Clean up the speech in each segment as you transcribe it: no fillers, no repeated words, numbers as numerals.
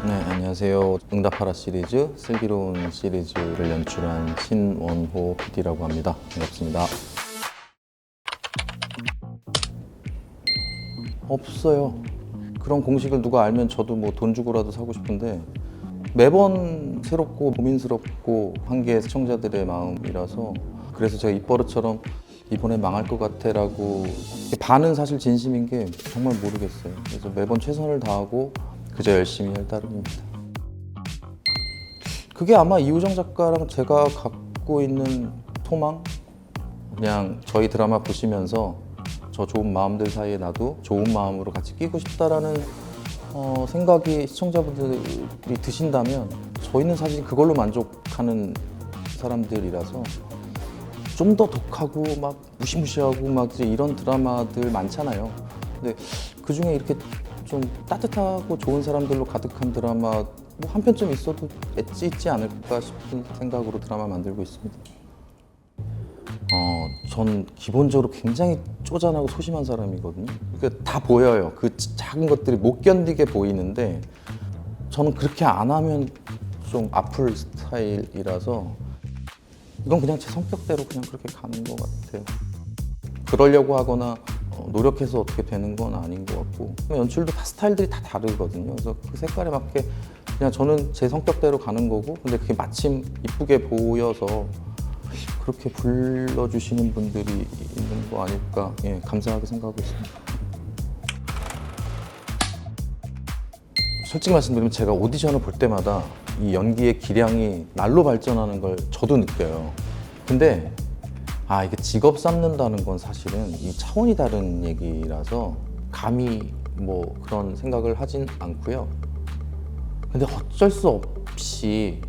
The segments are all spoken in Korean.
네, 안녕하세요. 응답하라 시리즈, 슬기로운 시리즈를 연출한 신원호 PD라고 합니다. 반갑습니다. 없어요. 그런 공식을 누가 알면 저도 뭐 돈 주고라도 사고 싶은데 매번 새롭고 고민스럽고 한 게 시청자들의 마음이라서 그래서 제가 입버릇처럼 이번에 망할 것 같아라고 반은 사실 진심인 게 정말 모르겠어요. 그래서 매번 최선을 다하고 그저 열심히 할 따름입니다. 그게 아마 이우정 작가랑 제가 갖고 있는 소망? 그냥 저희 드라마 보시면서 저 좋은 마음들 사이에 나도 좋은 마음으로 같이 끼고 싶다라는 생각이 시청자분들이 드신다면 저희는 사실 그걸로 만족하는 사람들이라서 좀 더 독하고 막 무시무시하고 막 이제 이런 드라마들 많잖아요. 근데 그 중에 이렇게 좀 따뜻하고 좋은 사람들로 가득한 드라마 뭐 한 편쯤 있어도 엣지 있지 않을까 싶은 생각으로 드라마 만들고 있습니다. 전 기본적으로 굉장히 쪼잔하고 소심한 사람이거든요. 그러니까 다 보여요. 그 작은 것들이 못 견디게 보이는데 저는 그렇게 안 하면 좀 아플 스타일이라서 이건 그냥 제 성격대로 그냥 그렇게 가는 것 같아요. 그러려고 하거나 노력해서 어떻게 되는 건 아닌 것 같고 연출도 다 스타일들이 다 다르거든요. 그래서 그 색깔에 맞게 그냥 저는 제 성격대로 가는 거고 근데 그게 마침 이쁘게 보여서 그렇게 불러주시는 분들이 있는 거 아닐까 감사하게 생각하고 있습니다. 솔직히 말씀드리면 제가 오디션을 볼 때마다 이 연기의 기량이 날로 발전하는 걸 저도 느껴요. 근데 이게 직업 삼는다는 건 사실은 이 차원이 다른 얘기라서 감히 뭐 그런 생각을 하진 않고요. 근데 어쩔 수 없이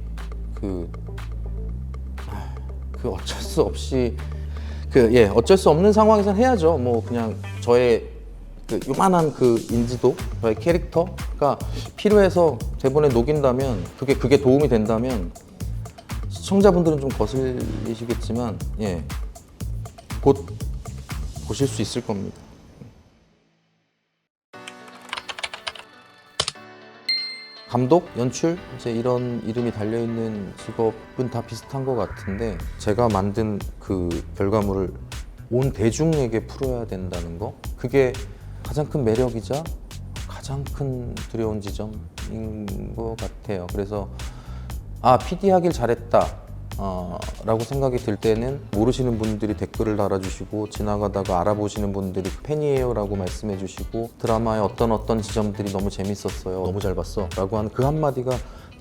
어쩔 수 없는 상황에서 해야죠. 뭐 그냥 저의 요만한 인지도, 저의 캐릭터가 필요해서 대본에 녹인다면 그게 도움이 된다면 시청자분들은 좀 거슬리시겠지만 곧 보실 수 있을 겁니다. 감독, 연출 이제 이런 이름이 달려있는 직업은 다 비슷한 것 같은데 제가 만든 그 결과물을 온 대중에게 풀어야 된다는 거 그게 가장 큰 매력이자 가장 큰 두려운 지점인 것 같아요. 그래서 PD 하길 잘했다 라고 생각이 들 때는 모르시는 분들이 댓글을 달아주시고 지나가다가 알아보시는 분들이 팬이에요 라고 말씀해 주시고 드라마의 어떤 지점들이 너무 재밌었어요, 너무 잘 봤어 라고 하는 그 한마디가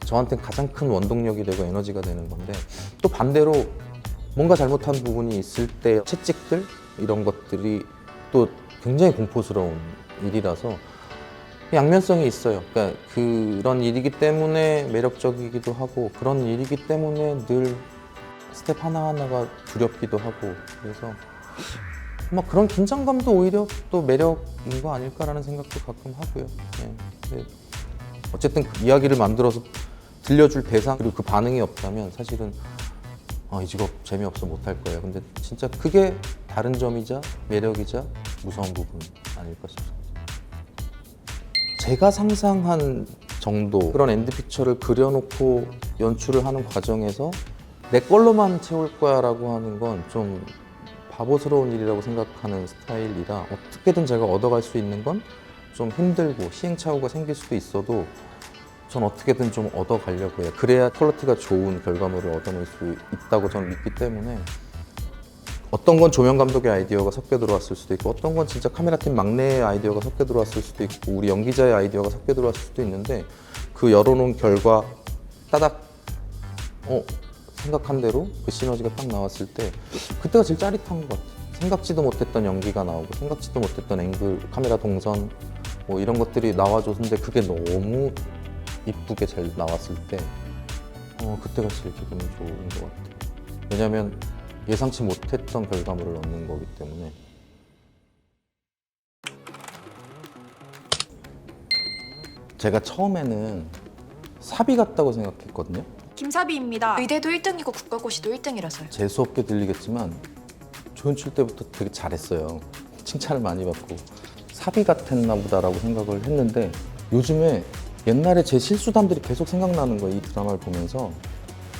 저한테는 가장 큰 원동력이 되고 에너지가 되는 건데 또 반대로 뭔가 잘못한 부분이 있을 때 채찍들 이런 것들이 또 굉장히 공포스러운 일이라서 양면성이 있어요. 그러니까 그런 일이기 때문에 매력적이기도 하고 그런 일이기 때문에 늘 스텝 하나하나가 두렵기도 하고 그래서 막 그런 긴장감도 오히려 또 매력인 거 아닐까라는 생각도 가끔 하고요. 근데 어쨌든 그 이야기를 만들어서 들려줄 대상 그리고 그 반응이 없다면 사실은 이 직업 재미없어 못할 거예요. 근데 진짜 그게 다른 점이자 매력이자 무서운 부분 아닐까 싶습니다. 제가 상상한 정도 그런 엔드픽처를 그려놓고 연출을 하는 과정에서 내 걸로만 채울 거야 라고 하는 건 좀 바보스러운 일이라고 생각하는 스타일이라 어떻게든 제가 얻어갈 수 있는 건 좀 힘들고 시행착오가 생길 수도 있어도 전 어떻게든 좀 얻어가려고 해요. 그래야 퀄리티가 좋은 결과물을 얻어낼 수 있다고 저는 믿기 때문에 어떤 건 조명 감독의 아이디어가 섞여 들어왔을 수도 있고 어떤 건 진짜 카메라팀 막내의 아이디어가 섞여 들어왔을 수도 있고 우리 연기자의 아이디어가 섞여 들어왔을 수도 있는데 그 열어놓은 결과 따닥 생각한 대로 그 시너지가 딱 나왔을 때 그때가 제일 짜릿한 것 같아요. 생각지도 못했던 연기가 나오고 생각지도 못했던 앵글, 카메라 동선 뭐 이런 것들이 나와줬는데 그게 너무 이쁘게 잘 나왔을 때 그때가 제일 기분이 좋은 것 같아요. 왜냐면 예상치 못했던 결과물을 얻는 거기 때문에. 제가 처음에는 사비 같다고 생각했거든요. 김사비입니다. 의대도 1등이고 국가고시도 1등이라서요. 재수없게 들리겠지만 조연출 때부터 되게 잘했어요. 칭찬을 많이 받고 사비 같았나 보다라고 생각을 했는데 요즘에 옛날에 제 실수담들이 계속 생각나는 거예요. 이 드라마를 보면서.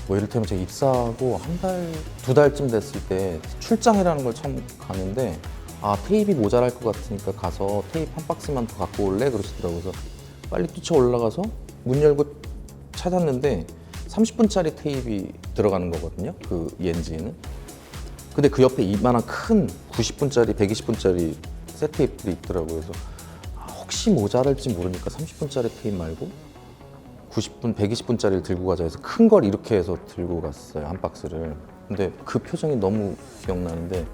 뭐 이를테면 제가 입사하고 한 달, 두 달쯤 됐을 때 출장이라는 걸 처음 가는데 테이프가 모자랄 것 같으니까 가서 테이프 한 박스만 더 갖고 올래? 그러시더라고요. 그래서 빨리 뛰쳐 올라가서 문 열고 찾았는데 30분짜리 테이프가 들어가는 거거든요. 그 ENG에는. 근데 그 옆에 이만한 큰 90분짜리, 120분짜리 셋 테이프들이 있더라고요. 그래서 혹시 모자랄지 모르니까 30분짜리 테이프 말고 90분, 120분짜리를 들고 가자 해서 큰 걸 이렇게 해서 들고 갔어요. 한 박스를. 근데 그 표정이 너무 기억나는데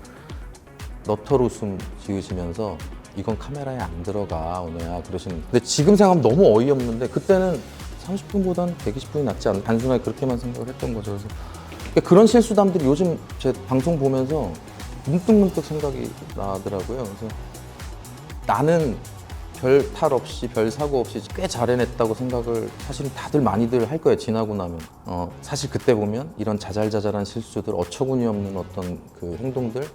너털 웃음 지으시면서 이건 카메라에 안 들어가, 은혜야 그러시는. 근데 지금 생각하면 너무 어이없는데 그때는 30분보다는 120분이 낫지 않나, 단순하게 그렇게만 생각을 했던 거죠. 그래서 그런 실수담들이 요즘 제 방송 보면서 문득문득 생각이 나더라고요. 그래서 나는 별 탈 없이, 별 사고 없이 꽤 잘 해냈다고 생각을 사실은 다들 많이들 할 거예요. 지나고 나면. 사실 그때 보면 이런 자잘자잘한 실수들, 어처구니 없는 어떤 그 행동들,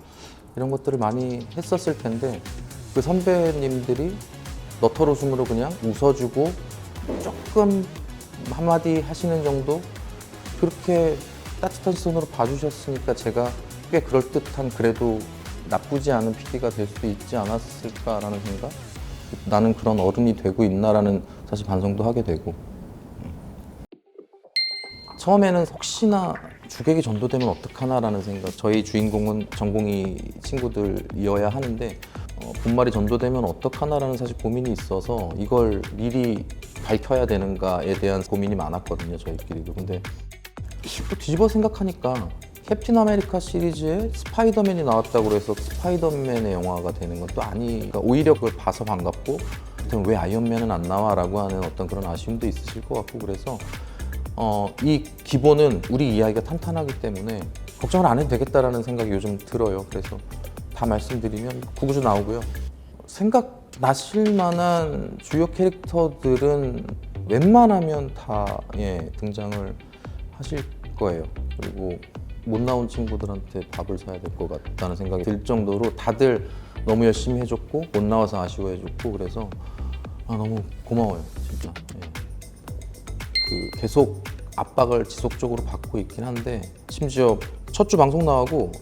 이런 것들을 많이 했었을 텐데 그 선배님들이 너털 웃음으로 그냥 웃어주고 조금 한마디 하시는 정도, 그렇게 따뜻한 손으로 봐주셨으니까 제가 꽤 그럴듯한, 그래도 나쁘지 않은 PD가 될 수 있지 않았을까라는 생각? 나는 그런 어른이 되고 있나라는 사실 반성도 하게 되고. 처음에는 혹시나 주객이 전도되면 어떡하나라는 생각. 저희 주인공은 전공의 친구들이어야 하는데 본말이 전도되면 어떡하나라는 사실 고민이 있어서 이걸 미리 밝혀야 되는가에 대한 고민이 많았거든요, 저희끼리도. 근데 또 뒤집어 생각하니까 캡틴 아메리카 시리즈에 스파이더맨이 나왔다고 해서 스파이더맨의 영화가 되는 건 또 그러니까 오히려 그걸 봐서 반갑고, 왜 아이언맨은 안 나와? 라고 하는 어떤 그런 아쉬움도 있으실 것 같고, 그래서 이 기본은 우리 이야기가 탄탄하기 때문에 걱정을 안 해도 되겠다라는 생각이 요즘 들어요. 그래서 다 말씀드리면 구구주 나오고요. 생각나실 만한 주요 캐릭터들은 웬만하면 다 등장을 하실 거예요. 그리고 못 나온 친구들한테 밥을 사야 될 것 같다는 생각이 들 정도로 다들 너무 열심히 해줬고 못 나와서 아쉬워해줬고, 그래서 너무 고마워요, 진짜. 그 계속 압박을 지속적으로 받고 있긴 한데, 심지어 첫 주 방송 나가고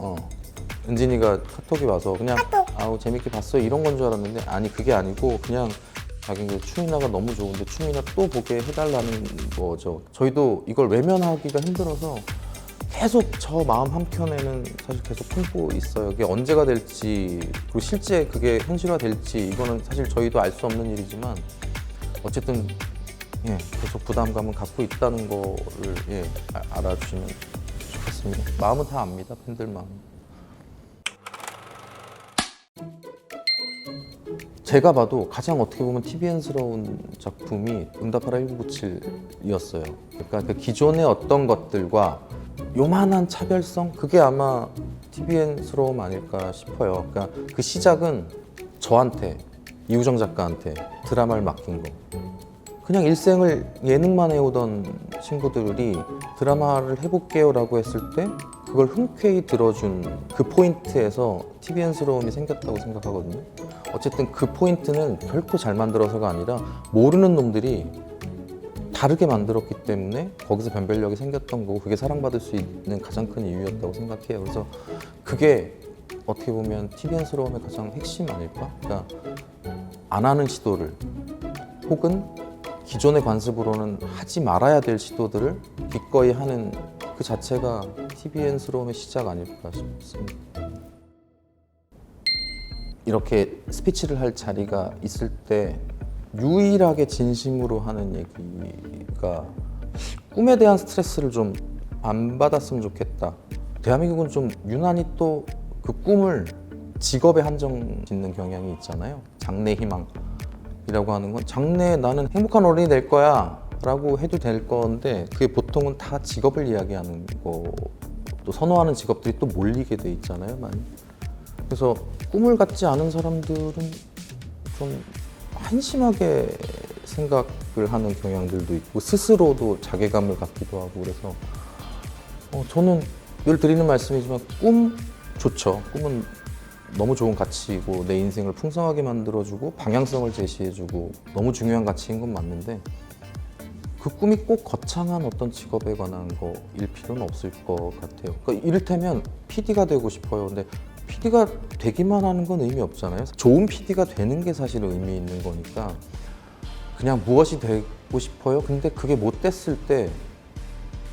은진이가 카톡이 와서 그냥 아우 재밌게 봤어요 이런 건 줄 알았는데, 아니 그게 아니고 그냥 자기는 추미나가 너무 좋은데 추미나 또 보게 해달라는 거죠. 저희도 이걸 외면하기가 힘들어서 계속 저 마음 한켠에는 사실 계속 품고 있어요. 이게 언제가 될지, 그리고 실제 그게 현실화 될지 이거는 사실 저희도 알 수 없는 일이지만 어쨌든 계속 부담감은 갖고 있다는 거를 알아주시면 좋겠습니다. 마음은 다 압니다, 팬들 마음. 제가 봐도 가장 어떻게 보면 TVN스러운 작품이 응답하라 1997이었어요. 그러니까 그 기존의 어떤 것들과 요만한 차별성? 그게 아마 TVN스러움 아닐까 싶어요. 그러니까 그 시작은 저한테, 이우정 작가한테 드라마를 맡긴 거. 그냥 일생을 예능만 해오던 친구들이 드라마를 해볼게요 라고 했을 때 그걸 흔쾌히 들어준 그 포인트에서 TVN스러움이 생겼다고 생각하거든요. 어쨌든 그 포인트는 결코 잘 만들어서가 아니라 모르는 놈들이 다르게 만들었기 때문에 거기서 변별력이 생겼던 거고, 그게 사랑받을 수 있는 가장 큰 이유였다고 생각해요. 그래서 그게 어떻게 보면 TVN스러움의 가장 핵심 아닐까? 그러니까 안 하는 시도를, 혹은 기존의 관습으로는 하지 말아야 될 시도들을 기꺼이 하는 그 자체가 TVN스러움의 시작 아닐까 싶습니다. 이렇게 스피치를 할 자리가 있을 때 유일하게 진심으로 하는 얘기가 꿈에 대한 스트레스를 좀 안 받았으면 좋겠다. 대한민국은 좀 유난히 또 그 꿈을 직업에 한정 짓는 경향이 있잖아요. 장래 희망이라고 하는 건 장래에 나는 행복한 어른이 될 거야 라고 해도 될 건데, 그게 보통은 다 직업을 이야기하는 거, 또 선호하는 직업들이 또 몰리게 돼 있잖아요, 많이. 그래서 꿈을 갖지 않은 사람들은 좀 한심하게 생각을 하는 경향들도 있고 스스로도 자괴감을 갖기도 하고, 그래서 저는 늘 드리는 말씀이지만 꿈 좋죠. 꿈은 너무 좋은 가치이고 내 인생을 풍성하게 만들어주고 방향성을 제시해주고 너무 중요한 가치인 건 맞는데, 그 꿈이 꼭 거창한 어떤 직업에 관한 거일 필요는 없을 것 같아요. 그러니까 이를테면 PD가 되고 싶어요. 근데 PD가 되기만 하는 건 의미 없잖아요. 좋은 PD가 되는 게 사실 의미 있는 거니까 그냥 무엇이 되고 싶어요. 근데 그게 못 됐을 때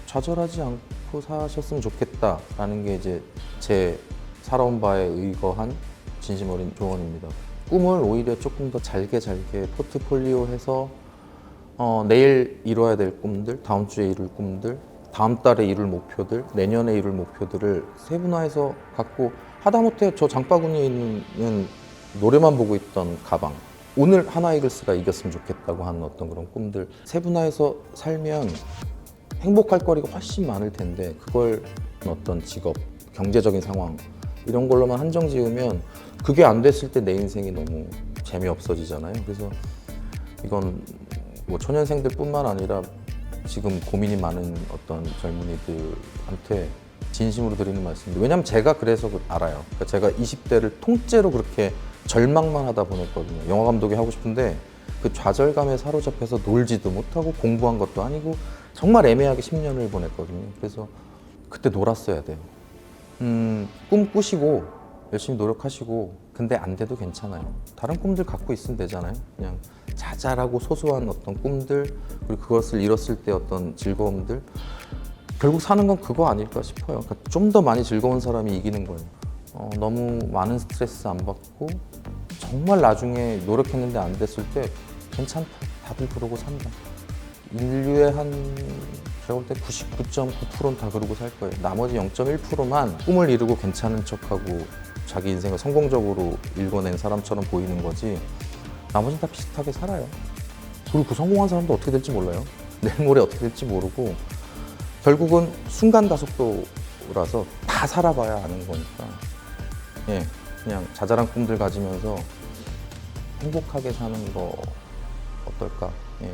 좌절하지 않고 사셨으면 좋겠다라는 게 이제 제 살아온 바에 의거한 진심 어린 조언입니다. 꿈을 오히려 조금 더 잘게 포트폴리오해서 내일 이뤄야 될 꿈들, 다음 주에 이룰 꿈들, 다음 달에 이룰 목표들, 내년에 이룰 목표들을 세분화해서 갖고 하다못해 저 장바구니에 있는 노래만 보고 있던 가방, 오늘 하나이글스가 이겼으면 좋겠다고 하는 어떤 그런 꿈들 세분화해서 살면 행복할 거리가 훨씬 많을 텐데 그걸 어떤 직업, 경제적인 상황 이런 걸로만 한정 지으면 그게 안 됐을 때 내 인생이 너무 재미없어지잖아요. 그래서 이건 뭐 초년생들뿐만 아니라 지금 고민이 많은 어떤 젊은이들한테 진심으로 드리는 말씀인데, 왜냐면 제가 그래서 알아요. 그러니까 제가 20대를 통째로 그렇게 절망만 하다 보냈거든요. 영화 감독이 하고 싶은데 그 좌절감에 사로잡혀서 놀지도 못하고 공부한 것도 아니고 정말 애매하게 10년을 보냈거든요. 그래서 그때 놀았어야 돼요. 꿈 꾸시고 열심히 노력하시고 근데 안 돼도 괜찮아요. 다른 꿈들 갖고 있으면 되잖아요. 그냥 자잘하고 소소한 어떤 꿈들, 그리고 그것을 이뤘을 때 어떤 즐거움들, 결국 사는 건 그거 아닐까 싶어요. 그러니까 좀 더 많이 즐거운 사람이 이기는 거예요. 너무 많은 스트레스 안 받고 정말 나중에 노력했는데 안 됐을 때 괜찮다, 다들 그러고 산다. 인류의 한 제가 볼 때 99.9%는 다 그러고 살 거예요. 나머지 0.1%만 꿈을 이루고 괜찮은 척하고 자기 인생을 성공적으로 읽어낸 사람처럼 보이는 거지, 나머지는 다 비슷하게 살아요. 그리고 그 성공한 사람도 어떻게 될지 몰라요. 내일 모레 어떻게 될지 모르고 결국은 순간 가속도라서 다 살아봐야 아는 거니까, 예, 그냥 자잘한 꿈들 가지면서 행복하게 사는 거 어떨까. 예.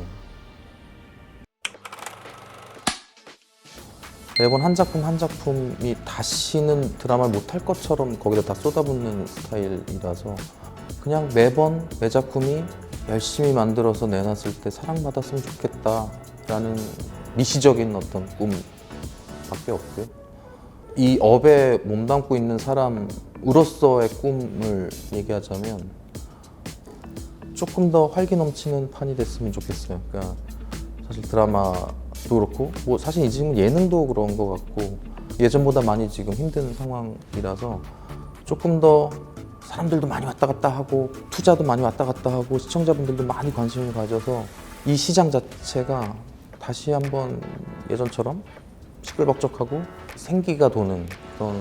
매번 한 작품 한 작품이 다시는 드라마를 못할 것처럼 거기다 다 쏟아붓는 스타일이라서 그냥 매번 매 작품이 열심히 만들어서 내놨을 때 사랑받았으면 좋겠다라는 미시적인 어떤 꿈밖에 없고요. 이 업에 몸담고 있는 사람으로서의 꿈을 얘기하자면 조금 더 활기 넘치는 판이 됐으면 좋겠어요. 그러니까 사실 드라마도 그렇고 뭐 사실 지금 예능도 그런 것 같고 예전보다 많이 지금 힘든 상황이라서 조금 더 사람들도 많이 왔다 갔다 하고 투자도 많이 왔다 갔다 하고 시청자분들도 많이 관심을 가져서 이 시장 자체가 다시 한번 예전처럼 시끌벅적하고 생기가 도는 그런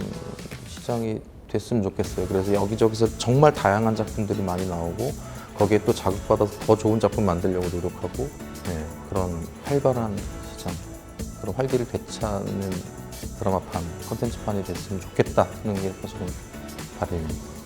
시장이 됐으면 좋겠어요. 그래서 여기저기서 정말 다양한 작품들이 많이 나오고 거기에 또 자극받아서 더 좋은 작품 만들려고 노력하고, 네, 그런 활발한 시장, 그런 활기를 되찾는 드라마판, 컨텐츠판이 됐으면 좋겠다는 게 사실은 바람입니다.